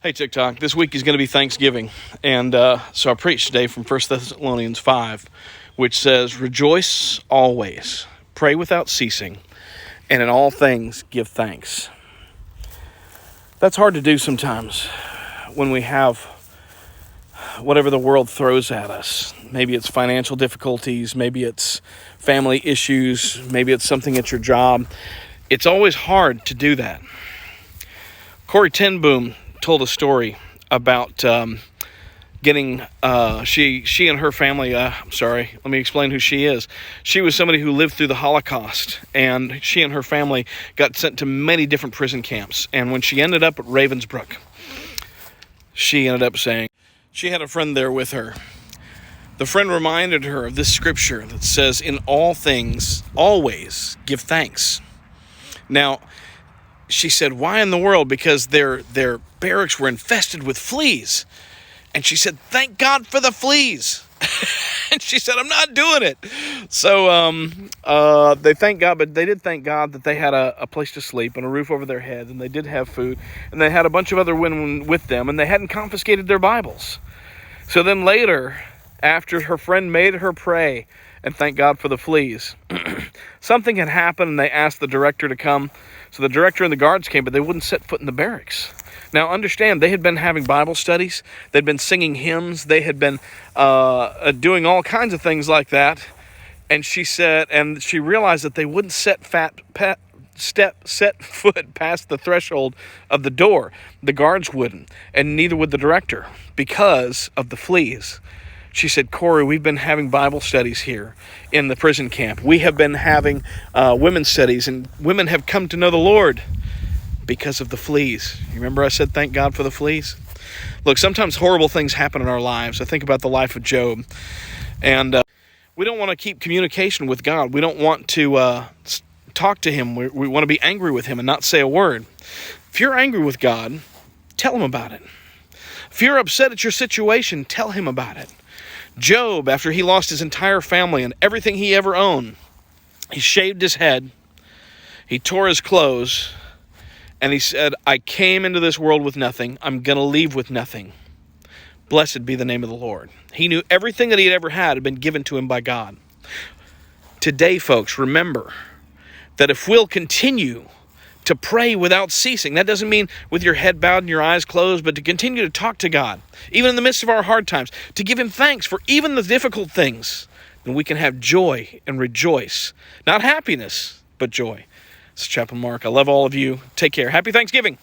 Hey, TikTok. This week is going to be Thanksgiving. And so I preached today from 1 Thessalonians 5, which says, "Rejoice always, pray without ceasing, and in all things give thanks." That's hard to do sometimes when we have whatever the world throws at us. Maybe it's financial difficulties, maybe it's family issues, maybe it's something at your job. It's always hard to do that. Corey ten Boom told a story about getting she and her family. Let me explain who she is. She was somebody who lived through the Holocaust, and she and her family got sent to many different prison camps. And when she ended up at Ravensbrück, she ended up saying she had a friend there with her. The friend reminded her of this scripture that says, "In all things, always give thanks." Now, she said, "Why in the world?" Because their barracks were infested with fleas. And she said, "Thank God for the fleas." And she said, "I'm not doing it." So they thank God, but they did thank God that they had a place to sleep and a roof over their head, and they did have food, and they had a bunch of other women with them, and they hadn't confiscated their Bibles. So then later, after her friend made her pray and thank God for the fleas, something had happened, and they asked the director to come. So the director and the guards came, but they wouldn't set foot in the barracks. Now, understand, they had been having Bible studies. They'd been singing hymns. They had been doing all kinds of things like that. And she said, and she realized that they wouldn't set foot past the threshold of the door. The guards wouldn't, and neither would the director, because of the fleas. She said, "Corey, we've been having Bible studies here in the prison camp. We have been having women's studies, and women have come to know the Lord because of the fleas." You remember I said thank God for the fleas? Look, sometimes horrible things happen in our lives. I think about the life of Job. And we don't want to keep communication with God. We don't want to talk to him. We want to be angry with him and not say a word. If you're angry with God, tell him about it. If you're upset at your situation, tell him about it. Job, after he lost his entire family and everything he ever owned, he shaved his head, he tore his clothes, and he said, "I came into this world with nothing. I'm going to leave with nothing. Blessed be the name of the Lord." He knew everything that he had ever had been given to him by God. Today, folks, remember that if we'll continue to pray without ceasing, that doesn't mean with your head bowed and your eyes closed, but to continue to talk to God, even in the midst of our hard times, to give him thanks for even the difficult things, then we can have joy and rejoice. Not happiness, but joy. This is Chaplain Mark. I love all of you. Take care. Happy Thanksgiving.